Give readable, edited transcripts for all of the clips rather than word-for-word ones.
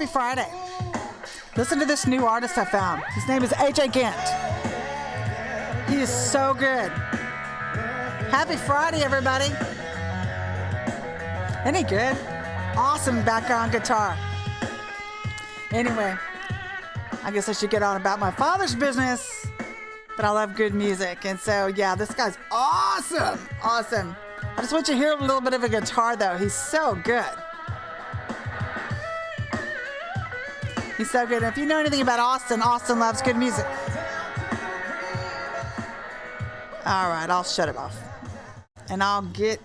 Happy Friday. Listen to this new artist I found. His name is AJ Gant. He is so good. Happy Friday, everybody. Isn't he good? Awesome background guitar. Anyway, I guess I should get on about my father's business, but I love good music. And so, yeah, this guy's awesome. Awesome. I just want you to hear a little bit of a guitar, though. He's so good. He's so good. And if you know anything about Austin, Austin loves good music. All right, I'll shut it off. And I'll get...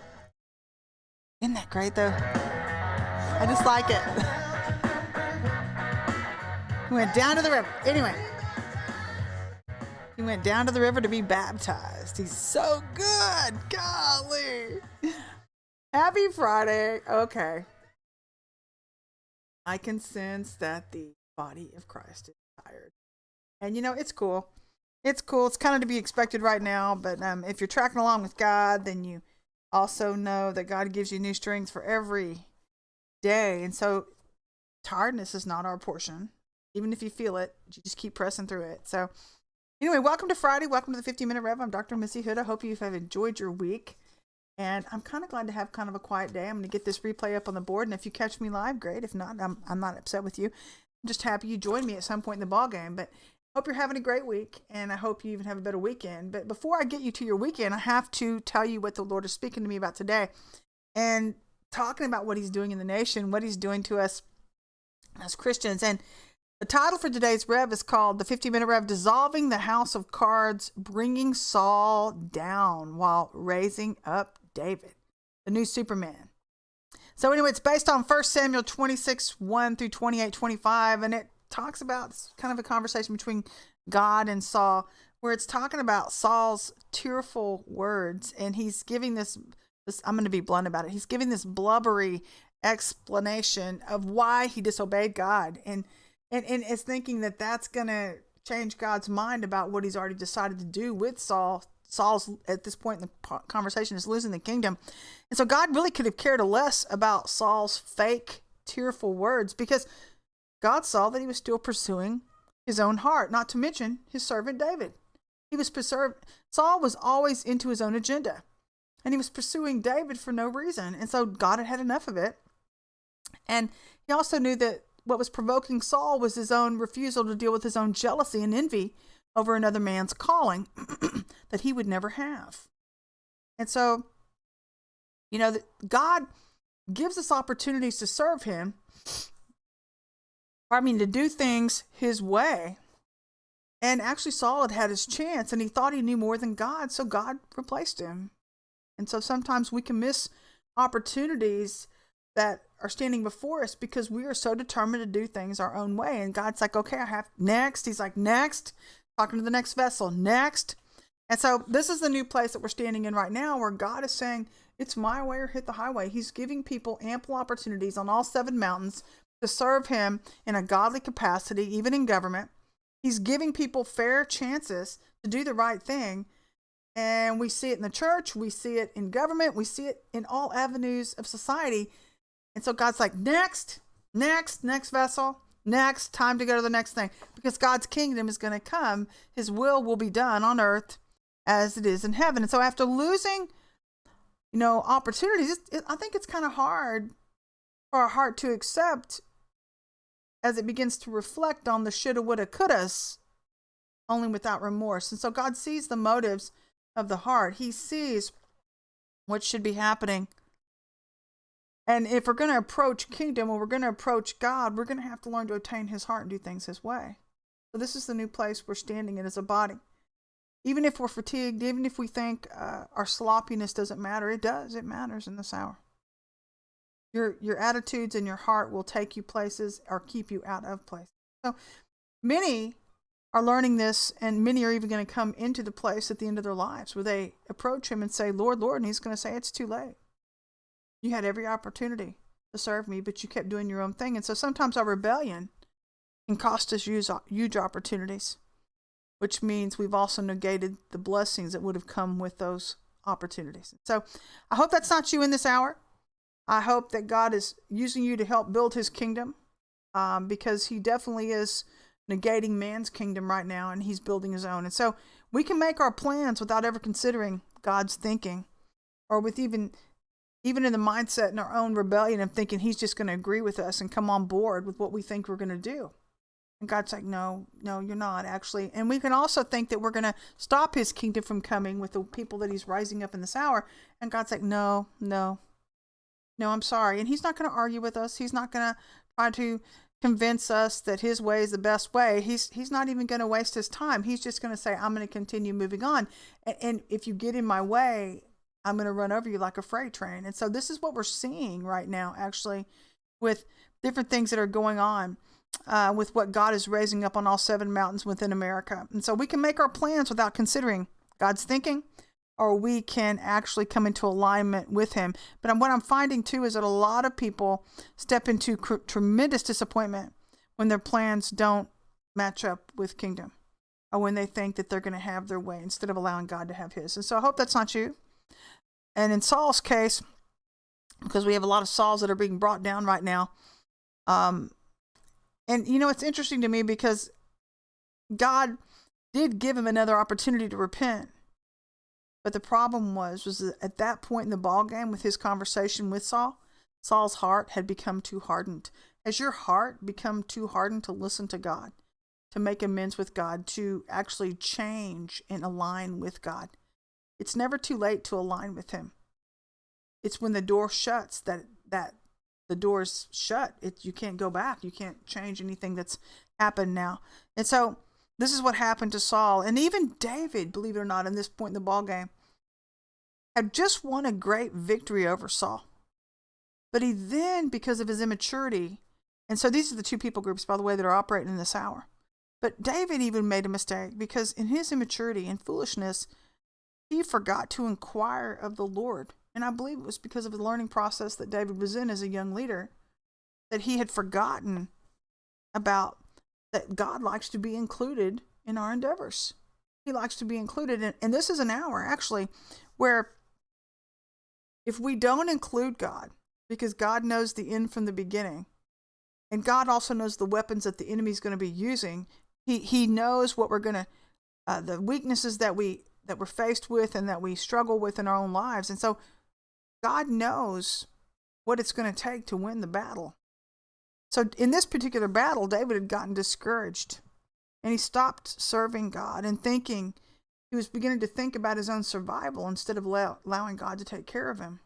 Isn't that great, though? I just like it. He went down to the river. Anyway. He went down to the river to be baptized. He's so good. Golly. Happy Friday. Okay. I can sense that the body of Christ is tired. And you know, it's cool. It's cool. It's kind of to be expected right now. But if you're tracking along with God, then you also know that God gives you new strength for every day. And so tiredness is not our portion. Even if you feel it, you just keep pressing through it. So anyway, welcome to Friday. Welcome to the 50-Minute Rev. I'm Dr. Missy Hood. I hope you have enjoyed your week. And I'm kind of glad to have kind of a quiet day. I'm going to get this replay up on the board. And if you catch me live, great. If not, I'm not upset with you. I'm just happy you joined me at some point in the ball game. But hope you're having a great week. And I hope you even have a better weekend. But before I get you to your weekend, I have to tell you what the Lord is speaking to me about today. And talking about what he's doing in the nation, what he's doing to us as Christians. And the title for today's Rev is called The 50-Minute Rev, Dissolving the House of Cards, Bringing Saul Down While Raising Up David, the new Superman. So anyway, it's based on 1 Samuel 26, 1 through 28, 25. And it talks about kind of a conversation between God and Saul, where it's talking about Saul's tearful words. And he's giving this, I'm going to be blunt about it. He's giving this blubbery explanation of why he disobeyed God. And it's thinking that that's going to change God's mind about what he's already decided to do with Saul. Saul's, at this point in the conversation, is losing the kingdom. And so God really could have cared less about Saul's fake, tearful words, because God saw that he was still pursuing his own heart, not to mention his servant David. Saul was always into his own agenda, and he was pursuing David for no reason. And so God had had enough of it. And he also knew that what was provoking Saul was his own refusal to deal with his own jealousy and envy over another man's calling that he would never have. And so, you know, God gives us opportunities to serve him. To do things his way. And actually Saul had his chance, and he thought he knew more than God, so God replaced him. And so sometimes we can miss opportunities that are standing before us because we are so determined to do things our own way. And God's like, okay, I have next. He's like, next. Talking to the next vessel, next. And so this is the new place that we're standing in right now, where God is saying, it's my way or hit the highway. He's giving people ample opportunities on all 7 mountains to serve him in a godly capacity, even in government. He's giving people fair chances to do the right thing. And we see it in the church. We see it in government. We see it in all avenues of society. And so God's like, next vessel, next, time to go to the next thing. Because God's kingdom is going to come. His will be done on earth as it is in heaven. And so after losing, opportunities, I think it's kind of hard for our heart to accept as it begins to reflect on the shoulda, woulda, couldas, only without remorse. And so God sees the motives of the heart. He sees what should be happening. And if we're going to approach kingdom, or we're going to approach God, we're going to have to learn to attain his heart and do things his way. So this is the new place we're standing in as a body. Even if we're fatigued, even if we think our sloppiness doesn't matter, it does. It matters in this hour. Your attitudes and your heart will take you places or keep you out of places. So many are learning this, and many are even going to come into the place at the end of their lives where they approach him and say, Lord, Lord, and he's going to say, it's too late. You had every opportunity to serve me, but you kept doing your own thing. And so sometimes our rebellion can cost us huge opportunities, which means we've also negated the blessings that would have come with those opportunities. So I hope that's not you in this hour. I hope that God is using you to help build his kingdom. because he definitely is negating man's kingdom right now, and he's building his own. And so we can make our plans without ever considering God's thinking, or with even in the mindset in our own rebellion of thinking he's just going to agree with us and come on board with what we think we're going to do. And God's like, no, you're not actually. And we can also think that we're going to stop his kingdom from coming with the people that he's rising up in this hour. And God's like, no, I'm sorry. And he's not going to argue with us. He's not going to try to convince us that his way is the best way. He's not even going to waste his time. He's just going to say, I'm going to continue moving on. And if you get in my way, I'm going to run over you like a freight train. And so this is what we're seeing right now, actually, with different things that are going on. With what God is raising up on all 7 mountains within America. And so we can make our plans without considering God's thinking, or we can actually come into alignment with him. But what I'm finding too is that a lot of people step into tremendous disappointment when their plans don't match up with kingdom, or when they think that they're going to have their way instead of allowing God to have his. And so I hope that's not you. And in Saul's case, because we have a lot of Sauls that are being brought down right now, and, it's interesting to me because God did give him another opportunity to repent. But the problem was that at that point in the ballgame with his conversation with Saul, Saul's heart had become too hardened. Has your heart become too hardened to listen to God, to make amends with God, to actually change and align with God? It's never too late to align with him. It's when the door shuts that the door's shut. You can't go back. You can't change anything that's happened now. And so this is what happened to Saul. And even David, believe it or not, in this point in the ball game, had just won a great victory over Saul. But he then, because of his immaturity, and so these are the 2 people groups, by the way, that are operating in this hour. But David even made a mistake because in his immaturity and foolishness, he forgot to inquire of the Lord. And I believe it was because of the learning process that David was in as a young leader, that he had forgotten about that God likes to be included in our endeavors. He likes to be included. And this is an hour, actually, where if we don't include God, because God knows the end from the beginning, and God also knows the weapons that the enemy is going to be using, he knows what we're going to, the weaknesses that we're faced with and that we struggle with in our own lives. And so God knows what it's going to take to win the battle. So in this particular battle, David had gotten discouraged, and he stopped serving God and he was beginning to think about his own survival instead of allowing God to take care of him.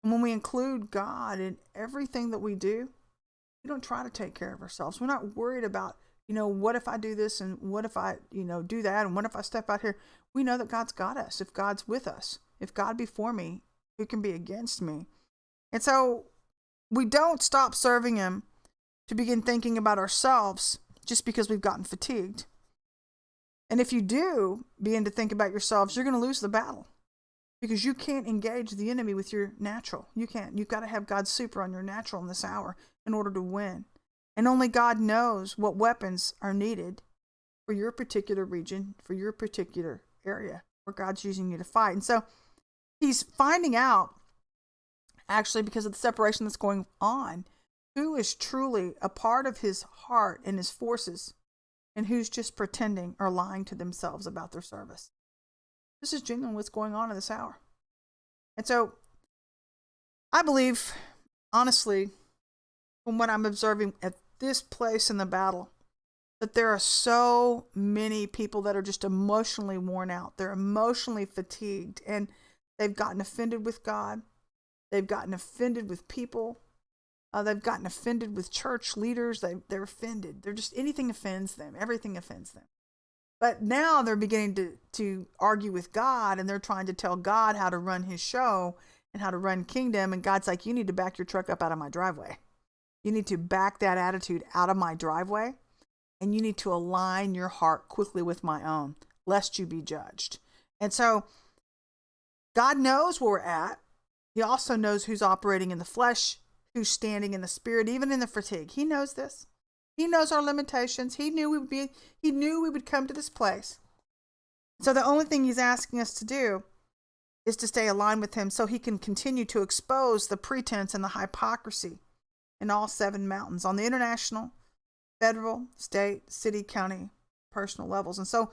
And when we include God in everything that we do, we don't try to take care of ourselves. We're not worried about, what if I do this, and what if I, do that, and what if I step out here? We know that God's got us. If God's with us, if God be for me, who can be against me? And so we don't stop serving him to begin thinking about ourselves just because we've gotten fatigued. And if you do begin to think about yourselves, you're going to lose the battle, because you can't engage the enemy with your natural. You can't. You've got to have God's super on your natural in this hour in order to win. And only God knows what weapons are needed for your particular region, for your particular area where God's using you to fight. And so he's finding out, actually, because of the separation that's going on, who is truly a part of his heart and his forces, and who's just pretending or lying to themselves about their service. This is genuinely what's going on in this hour. And so I believe, honestly, from what I'm observing at this place in the battle, that there are so many people that are just emotionally worn out. They're emotionally fatigued, and they've gotten offended with God. They've gotten offended with people. They've gotten offended with church leaders. They're offended. They're just, anything offends them. Everything offends them. But now they're beginning to argue with God, and they're trying to tell God how to run his show and how to run kingdom. And God's like, you need to back your truck up out of my driveway. You need to back that attitude out of my driveway, and you need to align your heart quickly with my own, lest you be judged. And so God knows where we're at. He also knows who's operating in the flesh, who's standing in the spirit, even in the fatigue. He knows this. He knows our limitations. He knew we would come to this place. So the only thing he's asking us to do is to stay aligned with him so he can continue to expose the pretense and the hypocrisy in all 7 mountains on the international, federal, state, city, county, personal levels. And so,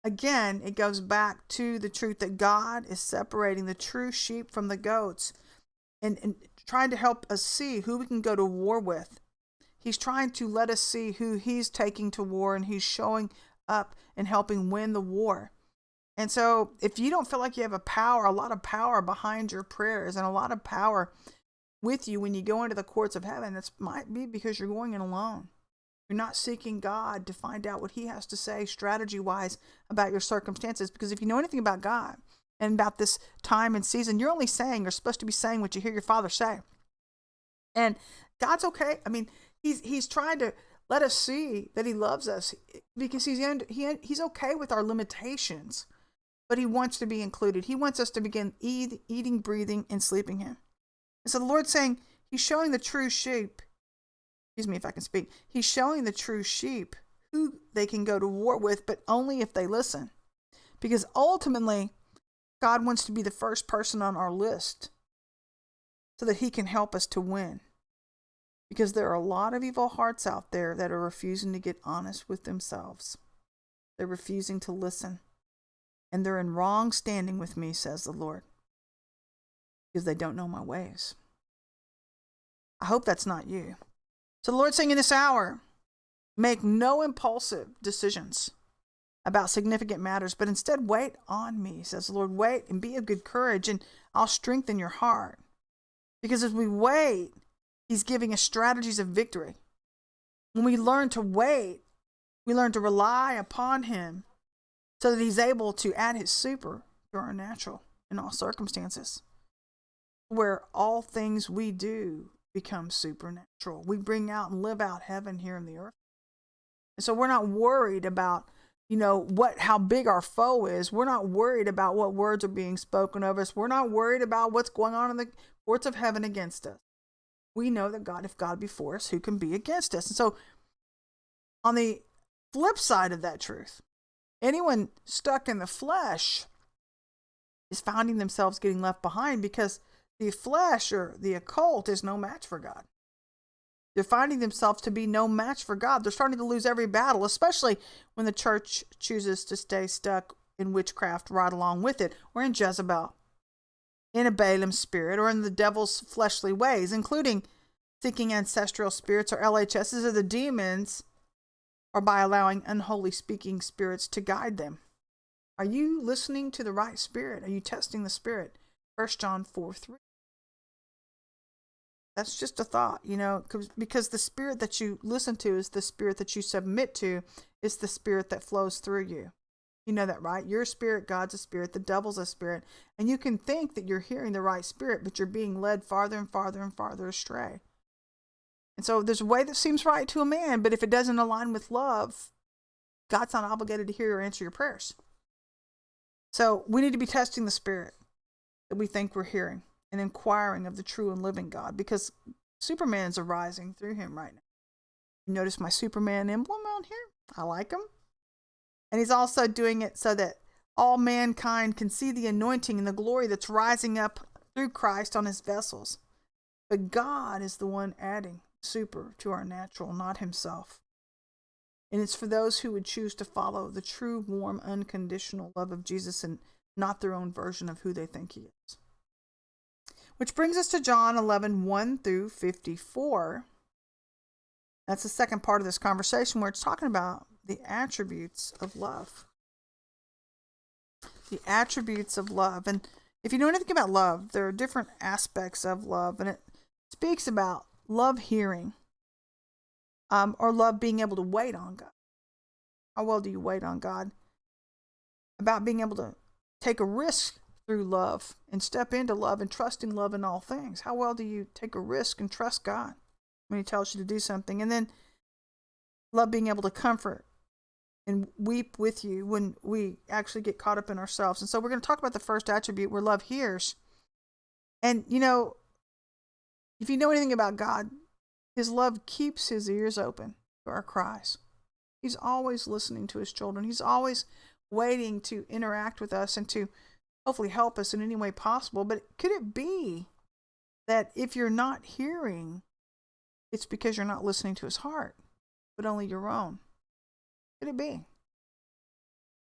again, it goes back to the truth that God is separating the true sheep from the goats and trying to help us see who we can go to war with. He's trying to let us see who he's taking to war, and he's showing up and helping win the war. And so if you don't feel like you have a lot of power behind your prayers and a lot of power with you when you go into the courts of heaven, it might be because you're going in alone. You're not seeking God to find out what he has to say strategy-wise about your circumstances. Because if you know anything about God and about this time and season, you're supposed to be saying what you hear your Father say. And God's okay. I mean, he's trying to let us see that he loves us because he's okay with our limitations, but he wants to be included. He wants us to begin eating, breathing, and sleeping him. And so the Lord's saying he's showing the true sheep. Excuse me if I can speak. He's showing the true sheep who they can go to war with, but only if they listen. Because ultimately, God wants to be the first person on our list so that he can help us to win. Because there are a lot of evil hearts out there that are refusing to get honest with themselves. They're refusing to listen. And they're in wrong standing with me, says the Lord. Because they don't know my ways. I hope that's not you. So the Lord's saying in this hour, make no impulsive decisions about significant matters, but instead wait on me, says the Lord. Wait and be of good courage, and I'll strengthen your heart. Because as we wait, he's giving us strategies of victory. When we learn to wait, we learn to rely upon him so that he's able to add his super to our natural in all circumstances, where all things we do become supernatural. We bring out and live out heaven here in the earth. And so we're not worried about, how big our foe is. We're not worried about what words are being spoken of us. We're not worried about what's going on in the courts of heaven against us. We know that if God be for us, who can be against us? And so on the flip side of that truth, anyone stuck in the flesh is finding themselves getting left behind because the flesh or the occult is no match for God. They're finding themselves to be no match for God. They're starting to lose every battle, especially when the church chooses to stay stuck in witchcraft right along with it, or in Jezebel, in a Balaam spirit, or in the devil's fleshly ways, including seeking ancestral spirits or LHSs or the demons, or by allowing unholy speaking spirits to guide them. Are you listening to the right spirit? Are you testing the spirit? 1 John 4:3. That's just a thought, because the spirit that you listen to is the spirit that you submit to, is the spirit that flows through you. You know that, right? Your spirit, God's a spirit, the devil's a spirit. And you can think that you're hearing the right spirit, but you're being led farther and farther and farther astray. And so there's a way that seems right to a man, but if it doesn't align with love, God's not obligated to hear or answer your prayers. So we need to be testing the spirit that we think we're hearing and inquiring of the true and living God, because Superman's arising through him right now. You notice my Superman emblem on here? I like him. And he's also doing it so that all mankind can see the anointing and the glory that's rising up through Christ on his vessels. But God is the one adding super to our natural, not himself. And it's for those who would choose to follow the true, warm, unconditional love of Jesus and not their own version of who they think he is. Which brings us to John 11:1-54. That's the second part of this conversation where it's talking about the attributes of love. The attributes of love. And if you know anything about love, there are different aspects of love. And it speaks about love hearing, or love being able to wait on God. How well do you wait on God? About being able to take a risk through love and step into love and trust in love in all things. How well do you take a risk and trust God when he tells you to do something? And then love being able to comfort and weep with you when we actually get caught up in ourselves. And so we're going to talk about the first attribute where love hears. And if you know anything about God, his love keeps his ears open to our cries. He's always listening to his children. He's always waiting to interact with us and to hopefully help us in any way possible. But could it be that if you're not hearing, it's because you're not listening to his heart, but only your own. Could it be?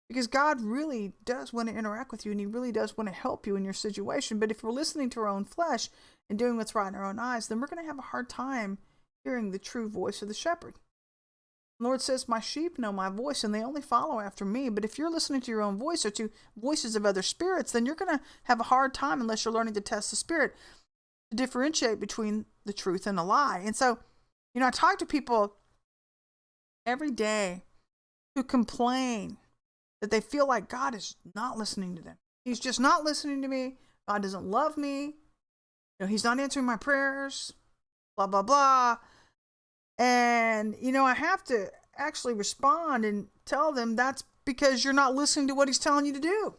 Because God really does want to interact with you, and he really does want to help you in your situation. But if we're listening to our own flesh and doing what's right in our own eyes, then we're going to have a hard time hearing the true voice of the shepherd. The Lord says, my sheep know my voice, and they only follow after me. But if you're listening to your own voice or to voices of other spirits, then you're going to have a hard time unless you're learning to test the spirit to differentiate between the truth and a lie. And so, I talk to people every day who complain that they feel like God is not listening to them. He's just not listening to me. God doesn't love me. He's not answering my prayers, blah, blah, blah. And, I have to actually respond and tell them that's because you're not listening to what he's telling you to do.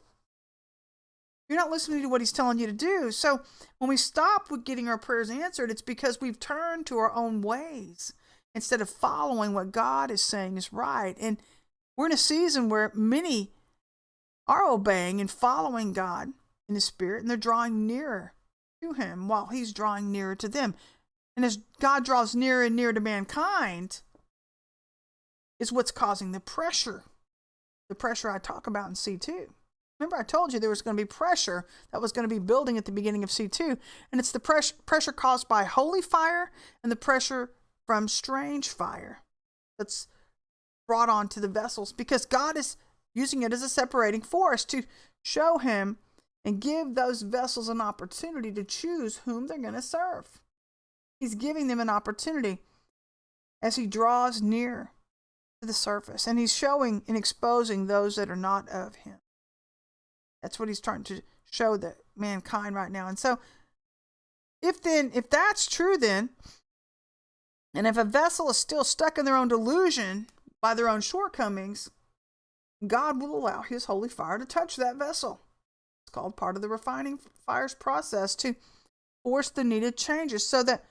You're not listening to what he's telling you to do. So when we stop with getting our prayers answered, it's because we've turned to our own ways instead of following what God is saying is right. And we're in a season where many are obeying and following God in the Spirit, and they're drawing nearer to him while he's drawing nearer to them. And as God draws nearer and nearer to mankind, is what's causing the pressure I talk about in C2. Remember, I told you there was going to be pressure that was going to be building at the beginning of C2, and it's the pressure caused by holy fire and the pressure from strange fire that's brought onto the vessels, because God is using it as a separating force to show him and give those vessels an opportunity to choose whom they're going to serve. He's giving them an opportunity as he draws near to the surface, and he's showing and exposing those that are not of him. That's what he's trying to show that mankind right now. And so if that's true, then, and if a vessel is still stuck in their own delusion by their own shortcomings, God will allow his holy fire to touch that vessel. It's called part of the refining fire's process to force the needed changes so that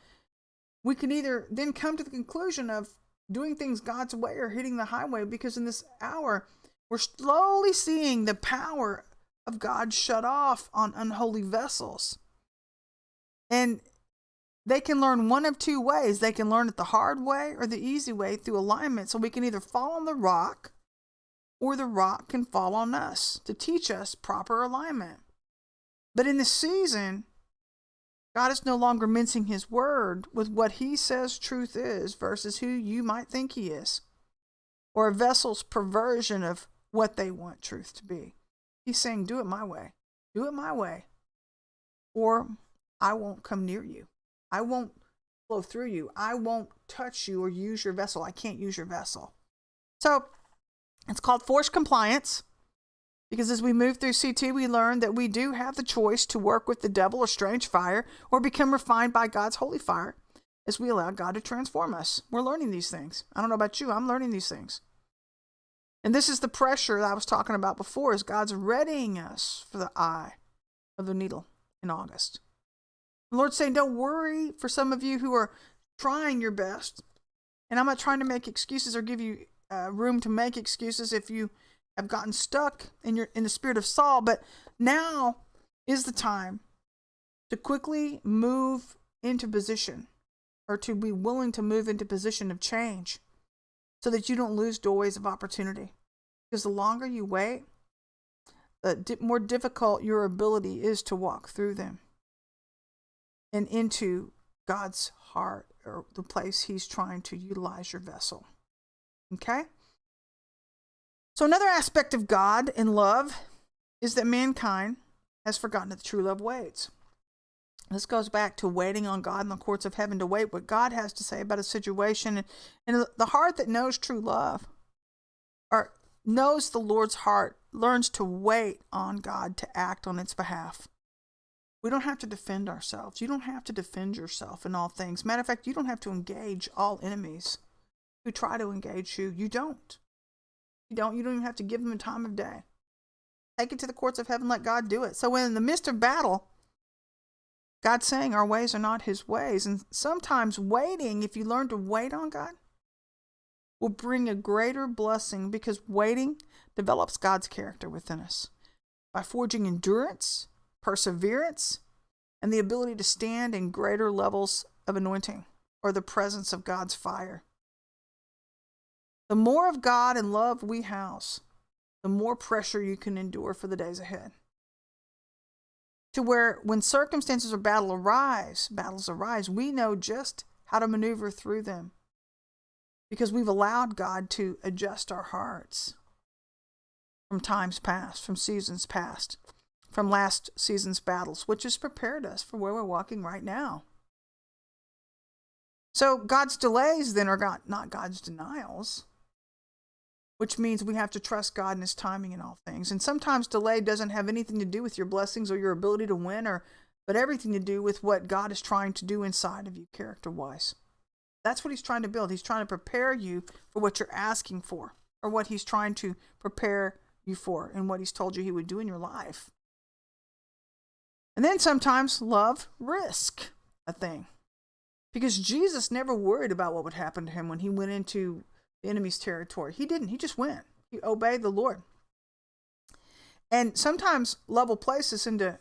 we can either then come to the conclusion of doing things God's way or hitting the highway, because in this hour, we're slowly seeing the power of God shut off on unholy vessels. And they can learn one of two ways. They can learn it the hard way or the easy way through alignment. So we can either fall on the rock, or the rock can fall on us to teach us proper alignment. But in this season, God is no longer mincing his word with what he says truth is versus who you might think he is, or a vessel's perversion of what they want truth to be. He's saying, do it my way. Do it my way, or I won't come near you. I won't flow through you. I won't touch you or use your vessel. I can't use your vessel. So it's called forced compliance, because as we move through C2, we learn that we do have the choice to work with the devil or strange fire, or become refined by God's holy fire as we allow God to transform us. We're learning these things. I don't know about you. I'm learning these things. And this is the pressure that I was talking about before, is God's readying us for the eye of the needle in August. The Lord's saying, don't worry for some of you who are trying your best. And I'm not trying to make excuses or give you room to make excuses if you have gotten stuck in the spirit of Saul. But now is the time to quickly move into position, or to be willing to move into position of change, so that you don't lose doorways of opportunity. Because the longer you wait, the more difficult your ability is to walk through them and into God's heart, or the place he's trying to utilize your vessel. Okay? So another aspect of God and love is that mankind has forgotten that the true love waits. This goes back to waiting on God in the courts of heaven to wait what God has to say about a situation. And the heart that knows true love, or knows the Lord's heart, learns to wait on God to act on its behalf. We don't have to defend ourselves. You don't have to defend yourself in all things. Matter of fact, you don't have to engage all enemies who try to engage you. You don't. You don't even have to give them a time of day. Take it to the courts of heaven, let God do it. So when in the midst of battle, God's saying our ways are not his ways. And sometimes waiting, if you learn to wait on God, will bring a greater blessing, because waiting develops God's character within us by forging endurance, perseverance, and the ability to stand in greater levels of anointing. or the presence of God's fire. The more of God and love we house, the more pressure you can endure for the days ahead. To where when circumstances or battles arise, we know just how to maneuver through them because we've allowed God to adjust our hearts from times past, from seasons past, from last season's battles, which has prepared us for where we're walking right now. So God's delays then are not God's denials, which means we have to trust God in his timing in all things. And sometimes delay doesn't have anything to do with your blessings or your ability to win, but everything to do with what God is trying to do inside of you character-wise. That's what he's trying to build. He's trying to prepare you for what you're asking for, or what he's trying to prepare you for and what he's told you he would do in your life. And then sometimes love risk a thing. Because Jesus never worried about what would happen to him when he went into the enemy's territory. He didn't. He just went. He obeyed the Lord. And sometimes love will place us into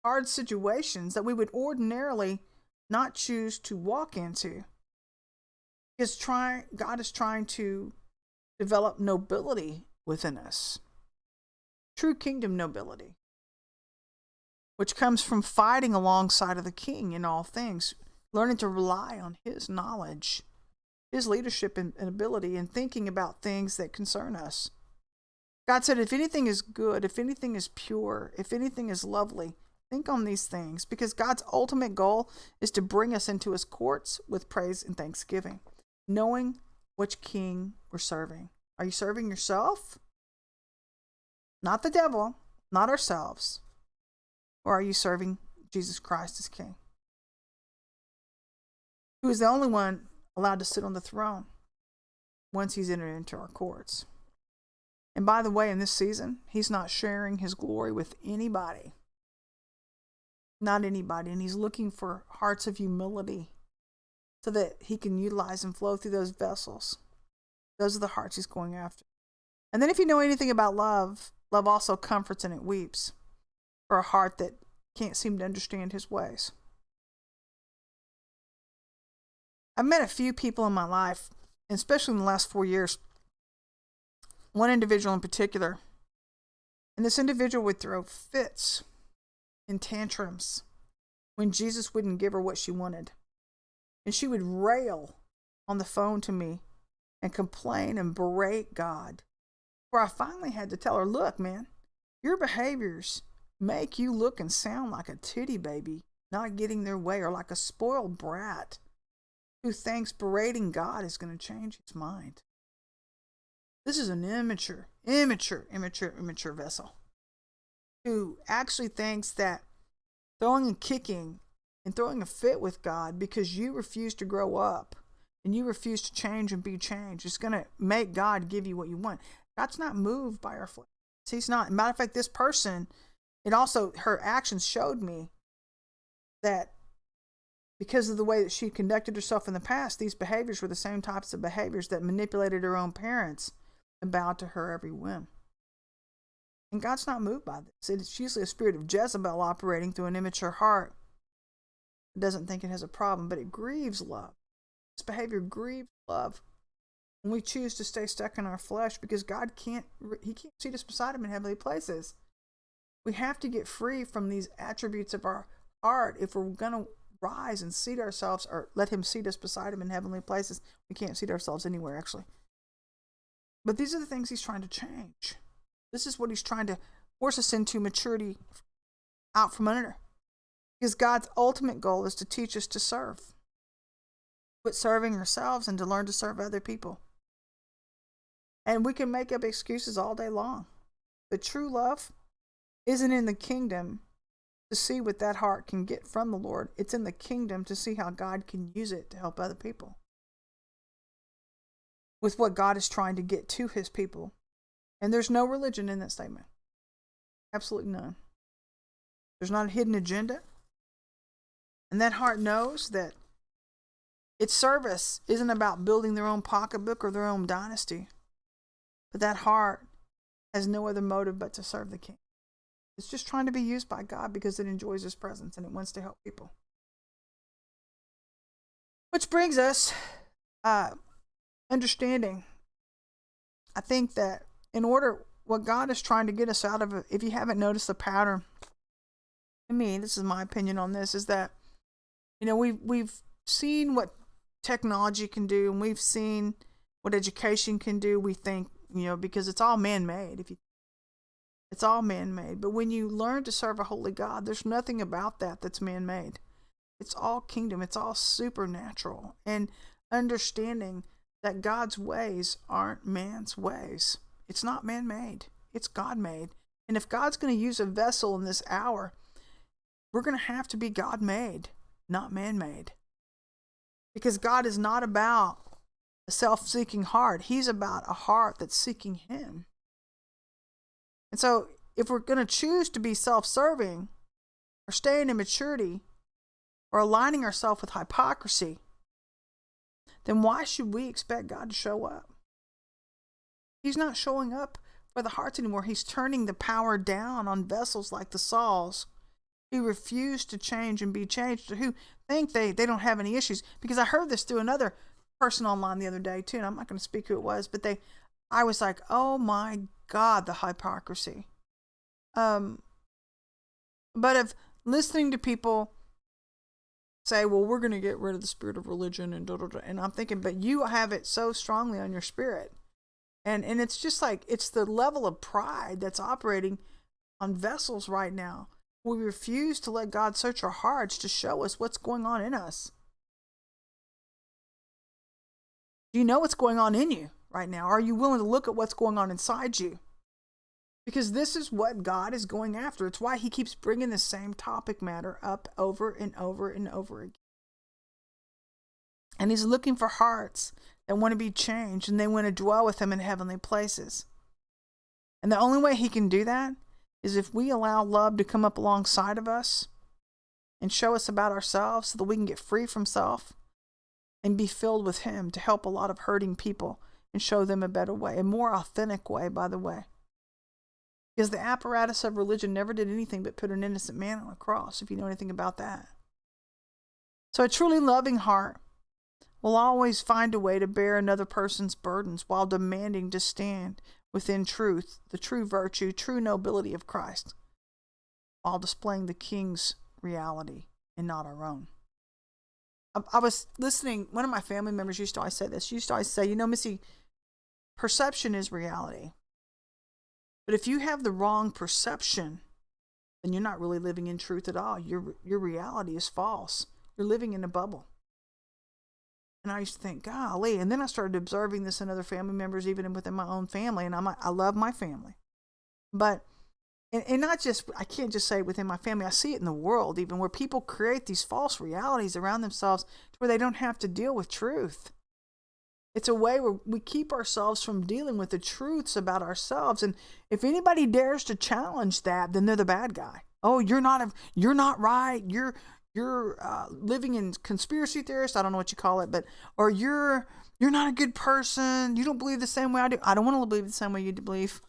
hard situations that we would ordinarily not choose to walk into. Because God is trying to develop nobility within us. True kingdom nobility. Which comes from fighting alongside of the king in all things. Learning to rely on his knowledge, his leadership and ability, and thinking about things that concern us. God said, if anything is good, if anything is pure, if anything is lovely, think on these things, because God's ultimate goal is to bring us into his courts with praise and thanksgiving, knowing which king we're serving. Are you serving yourself? Not the devil, not ourselves. Or are you serving Jesus Christ as King? Who is the only one allowed to sit on the throne once he's entered into our courts. And by the way, in this season, he's not sharing his glory with anybody. Not anybody. And he's looking for hearts of humility so that he can utilize and flow through those vessels. Those are the hearts he's going after. And then if you know anything about love, love also comforts and it weeps for a heart that can't seem to understand his ways. I've met a few people in my life, especially in the last 4 years. One individual in particular. And this individual would throw fits and tantrums when Jesus wouldn't give her what she wanted. And she would rail on the phone to me and complain and berate God. Where I finally had to tell her, look, man, your behaviors make you look and sound like a titty baby, not getting their way, or like a spoiled brat who thinks berating God is going to change his mind. This is an immature vessel who actually thinks that throwing and kicking and throwing a fit with God because you refuse to grow up and you refuse to change and be changed is going to make God give you what you want. God's not moved by our flesh. He's not. Matter of fact, this person, her actions showed me that because of the way that she conducted herself in the past, these behaviors were the same types of behaviors that manipulated her own parents and bowed to her every whim. And God's not moved by this. It's usually a spirit of Jezebel operating through an immature heart. It doesn't think it has a problem, but it grieves love. This behavior grieves love when we choose to stay stuck in our flesh because God can't seat us beside him in heavenly places. We have to get free from these attributes of our heart if we're going to rise and seat ourselves, or let him seat us beside him in heavenly places. We can't seat ourselves anywhere, actually. But these are the things he's trying to change. This is what he's trying to force us into maturity out from under. Because God's ultimate goal is to teach us to serve. Quit serving ourselves and to learn to serve other people. And we can make up excuses all day long. But true love isn't in the kingdom to see what that heart can get from the Lord. It's in the kingdom to see how God can use it to help other people with what God is trying to get to his people. And there's no religion in that statement. Absolutely none. There's not a hidden agenda. And that heart knows that its service isn't about building their own pocketbook or their own dynasty. But that heart has no other motive but to serve the King. It's just trying to be used by God because it enjoys his presence and it wants to help people. Which brings us understanding. I think that in order, what God is trying to get us out of, if you haven't noticed the pattern, to me, this is my opinion on this, is that, we've seen what technology can do, and we've seen what education can do. We think, because it's all man-made. It's all man-made. But when you learn to serve a holy God, there's nothing about that that's man-made. It's all kingdom. It's all supernatural. And understanding that God's ways aren't man's ways. It's not man-made. It's God-made. And if God's going to use a vessel in this hour, we're going to have to be God-made, not man-made. Because God is not about a self-seeking heart. He's about a heart that's seeking Him. And so if we're going to choose to be self-serving or stay in immaturity or aligning ourselves with hypocrisy, then why should we expect God to show up? He's not showing up for the hearts anymore. He's turning the power down on vessels like the Sauls who refuse to change and be changed, or who think they don't have any issues. Because I heard this through another person online the other day too, and I'm not going to speak who it was, but I was like, oh my God, the hypocrisy. But if listening to people say, well, we're going to get rid of the spirit of religion and and I'm thinking, but you have it so strongly on your spirit. And it's just like, it's the level of pride that's operating on vessels right now. We refuse to let God search our hearts to show us what's going on in us. Do you know what's going on in you right now? Are you willing to look at what's going on inside you? Because this is what God is going after. It's why He keeps bringing the same topic matter up over and over and over again. And He's looking for hearts that want to be changed, and they want to dwell with Him in heavenly places. And the only way He can do that is if we allow love to come up alongside of us and show us about ourselves, so that we can get free from self and be filled with Him to help a lot of hurting people and show them a better way, a more authentic way, by the way. Because the apparatus of religion never did anything but put an innocent man on a cross, if you know anything about that. So a truly loving heart will always find a way to bear another person's burdens while demanding to stand within truth, the true virtue, true nobility of Christ, while displaying the King's reality and not our own. I was listening, one of my family members used to always say this. She used to always say, Missy, perception is reality. But if you have the wrong perception, then you're not really living in truth at all. Your reality is false. You're living in a bubble. And I used to think, golly. And then I started observing this in other family members, even within my own family. And I love my family. But, and not just, I can't just say within my family. I see it in the world, even where people create these false realities around themselves to where they don't have to deal with truth. It's a way where we keep ourselves from dealing with the truths about ourselves. And if anybody dares to challenge that, then they're the bad guy. Oh, you're not right. You're living in conspiracy theorist. I don't know what you call it, or you're not a good person. You don't believe the same way I do. I don't want to believe the same way you believe,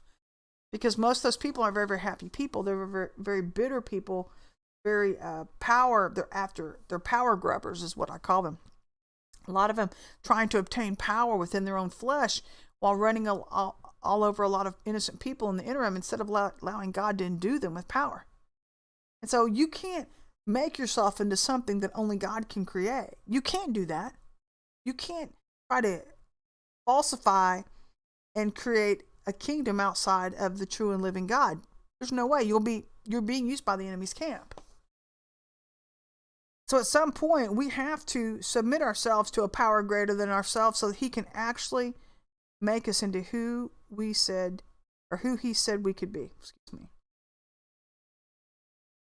because most of those people are very, very happy people. They're very, very bitter people, very they're power grubbers is what I call them. A lot of them trying to obtain power within their own flesh while running all over a lot of innocent people in the interim, instead of allowing God to endue them with power. And so you can't make yourself into something that only God can create. You can't do that. You can't try to falsify and create a kingdom outside of the true and living God. There's no way. You're being used by the enemy's camp. So at some point, we have to submit ourselves to a power greater than ourselves, so that He can actually make us into who He said we could be. Excuse me.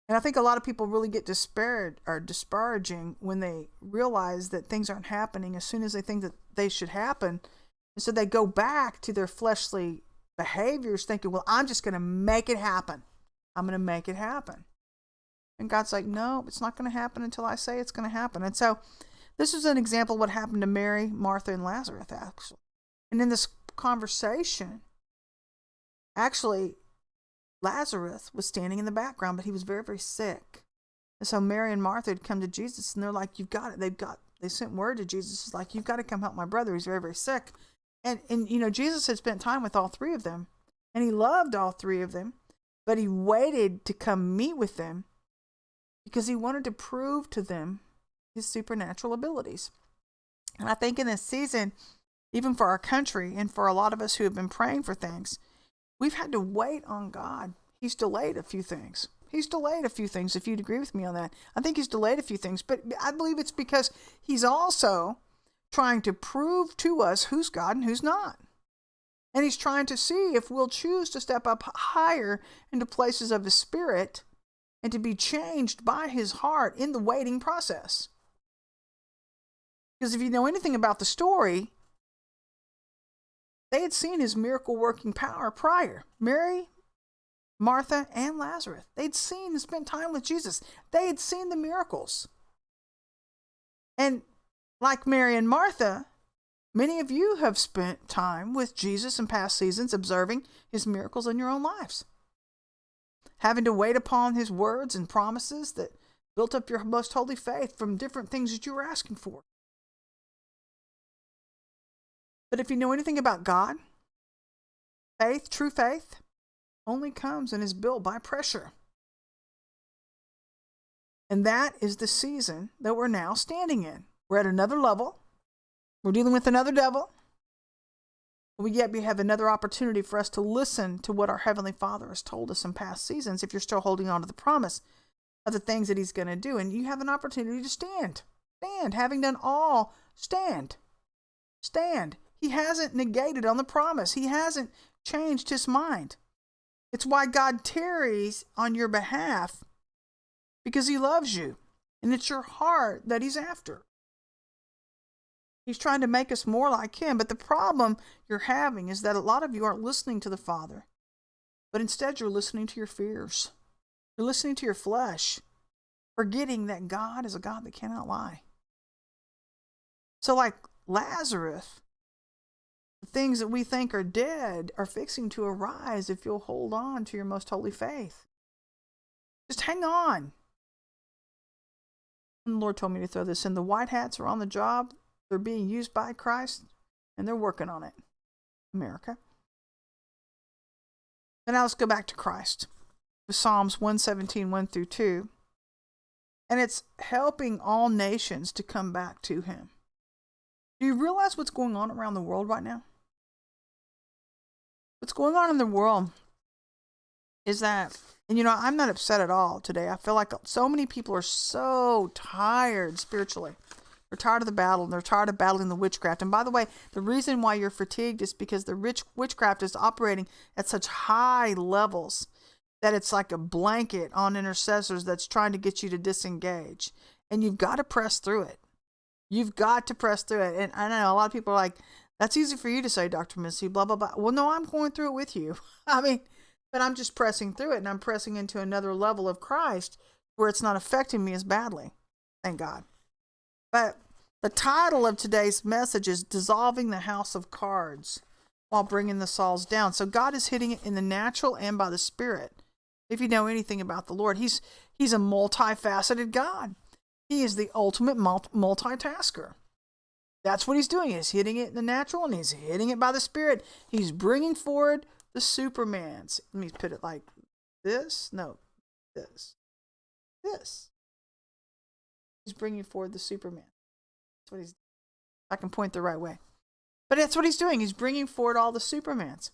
And I think a lot of people really get disparaging when they realize that things aren't happening as soon as they think that they should happen. And so they go back to their fleshly behaviors thinking, well, I'm just going to make it happen. I'm going to make it happen. And God's like, no, it's not going to happen until I say it's going to happen. And so this is an example of what happened to Mary, Martha, and Lazarus, actually. And in this conversation, actually, Lazarus was standing in the background, but he was very, very sick. And so Mary and Martha had come to Jesus, and they're like, you've got it. They've got they sent word to Jesus. It's like, you've got to come help my brother. He's very, very sick. And Jesus had spent time with all three of them, and he loved all three of them, but he waited to come meet with them because he wanted to prove to them his supernatural abilities. And I think in this season, even for our country and for a lot of us who have been praying for things, we've had to wait on God. He's delayed a few things. If you'd agree with me on that. I think he's delayed a few things, but I believe it's because he's also trying to prove to us who's God and who's not. And he's trying to see if we'll choose to step up higher into places of the Spirit and to be changed by his heart in the waiting process. Because if you know anything about the story, they had seen his miracle working power prior. Mary, Martha, and Lazarus. They'd seen and spent time with Jesus. They had seen the miracles. And like Mary and Martha, many of you have spent time with Jesus in past seasons, observing his miracles in your own lives. Having to wait upon his words and promises that built up your most holy faith from different things that you were asking for. But if you know anything about God, faith, true faith, only comes and is built by pressure. And that is the season that we're now standing in. We're at another level. We're dealing with another devil. We have another opportunity for us to listen to what our Heavenly Father has told us in past seasons, if you're still holding on to the promise of the things that he's going to do. And you have an opportunity to stand. Stand. Having done all, stand. Stand. He hasn't negated on the promise. He hasn't changed his mind. It's why God tarries on your behalf, because he loves you. And it's your heart that he's after. He's trying to make us more like him. But the problem you're having is that a lot of you aren't listening to the Father, but instead you're listening to your fears. You're listening to your flesh, forgetting that God is a God that cannot lie. So like Lazarus, the things that we think are dead are fixing to arise if you'll hold on to your most holy faith. Just hang on. And the Lord told me to throw this in. The white hats are on the job. They're being used by Christ, and they're working on it. America. And now let's go back to Christ. Psalms 117, 1 through 2. And it's helping all nations to come back to him. Do you realize what's going on around the world right now? What's going on in the world is that, and I'm not upset at all today. I feel like so many people are so tired spiritually. They're tired of the battle, and they're tired of battling the witchcraft. And by the way, the reason why you're fatigued is because the witchcraft is operating at such high levels that it's like a blanket on intercessors that's trying to get you to disengage. And you've got to press through it. You've got to press through it. And I know a lot of people are like, that's easy for you to say, Dr. Missy, blah, blah, blah. Well, no, I'm going through it with you. But I'm just pressing through it, and I'm pressing into another level of Christ where it's not affecting me as badly. Thank God. But the title of today's message is Dissolving the House of Cards while Bringing the Sauls Down. So God is hitting it in the natural and by the Spirit. If you know anything about the Lord, he's a multifaceted God. He is the ultimate multitasker. That's what he's doing. He's hitting it in the natural, and he's hitting it by the Spirit. He's bringing forward the Supermans. Let me put it like this. No, this. This. He's bringing forward the Superman. That's what he's. I can point the right way. But that's what he's doing. He's bringing forward all the Supermans.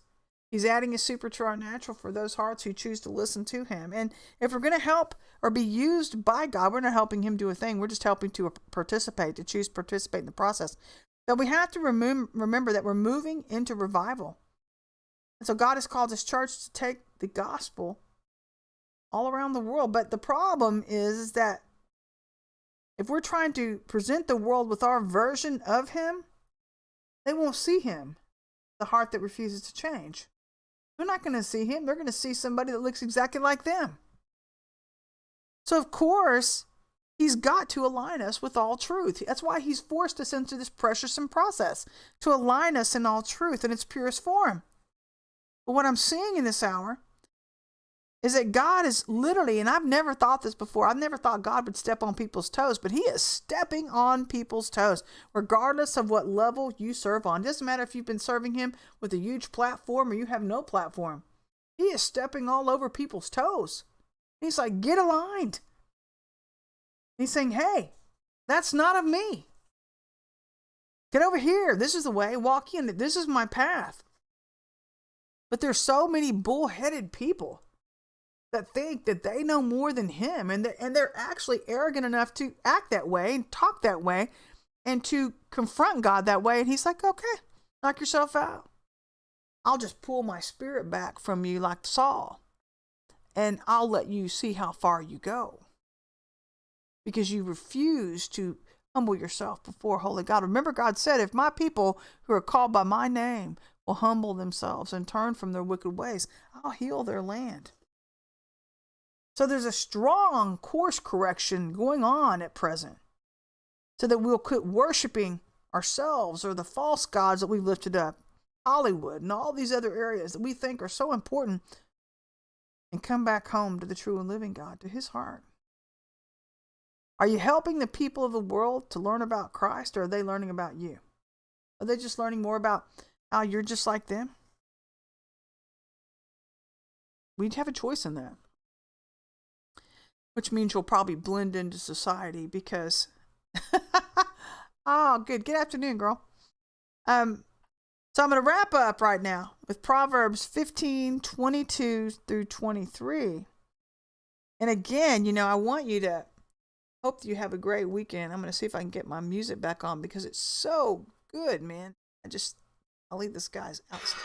He's adding a super to our natural for those hearts who choose to listen to him. And if we're going to help or be used by God, we're not helping him do a thing. We're just helping to participate, to choose to participate in the process. But we have to remember that we're moving into revival. And so God has called his church to take the gospel all around the world. But the problem is that if we're trying to present the world with our version of him, they won't see him, the heart that refuses to change. They're not going to see him. They're going to see somebody that looks exactly like them. So, of course, he's got to align us with all truth. That's why he's forced us into this precious process, to align us in all truth in its purest form. But what I'm seeing in this hour is that God is literally, and I've never thought this before, I've never thought God would step on people's toes, but he is stepping on people's toes, regardless of what level you serve on. It doesn't matter if you've been serving him with a huge platform or you have no platform. He is stepping all over people's toes. He's like, get aligned. He's saying, hey, that's not of me. Get over here. This is the way. Walk in. This is my path. But there's so many bullheaded people that think that they know more than him, and they're actually arrogant enough to act that way and talk that way and to confront God that way. And he's like, okay, knock yourself out. I'll just pull my spirit back from you like Saul, and I'll let you see how far you go, because you refuse to humble yourself before holy God. Remember, God said, if my people who are called by my name will humble themselves and turn from their wicked ways, I'll heal their land. So there's a strong course correction going on at present, so that we'll quit worshiping ourselves or the false gods that we've lifted up, Hollywood and all these other areas that we think are so important, and come back home to the true and living God, to his heart. Are you helping the people of the world to learn about Christ, or are they learning about you? Are they just learning more about how you're just like them? We'd have a choice in that. Which means you'll probably blend into society because, oh, good. Good afternoon, girl. So I'm going to wrap up right now with Proverbs 15:22 through 23. And again, I want you to hope that you have a great weekend. I'm going to see if I can get my music back on because it's so good, man. I'll leave this guy's out.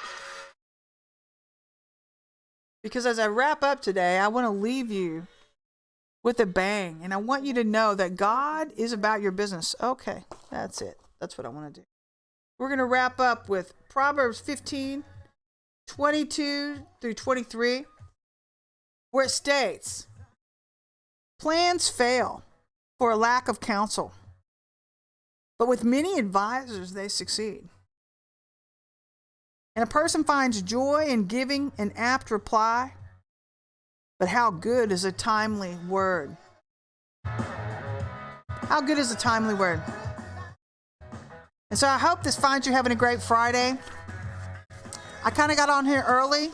Because as I wrap up today, I want to leave you with a bang. And I want you to know that God is about your business. Okay, that's it. That's what I want to do. We're going to wrap up with Proverbs 15:22 through 23, where it states, plans fail for a lack of counsel, but with many advisors they succeed. And a person finds joy in giving an apt reply, but how good is a timely word? How good is a timely word? And so I hope this finds you having a great Friday. I kind of got on here early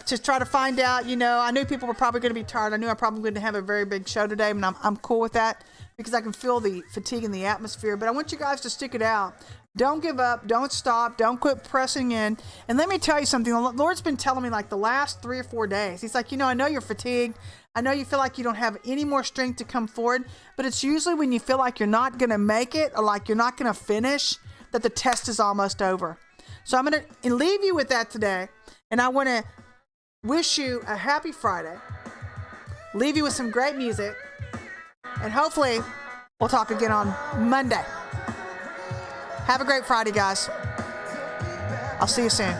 to try to find out, I knew people were probably going to be tired. I knew I probably going to have a very big show today, and I'm cool with that because I can feel the fatigue in the atmosphere. But I want you guys to stick it out. Don't give up. Don't stop. Don't quit pressing in. And let me tell you something. The Lord's been telling me like the last 3 or 4 days. He's like, I know you're fatigued. I know you feel like you don't have any more strength to come forward. But it's usually when you feel like you're not going to make it or like you're not going to finish that the test is almost over. So I'm going to leave you with that today. And I want to wish you a happy Friday. Leave you with some great music. And hopefully we'll talk again on Monday. Have a great Friday, guys. I'll see you soon.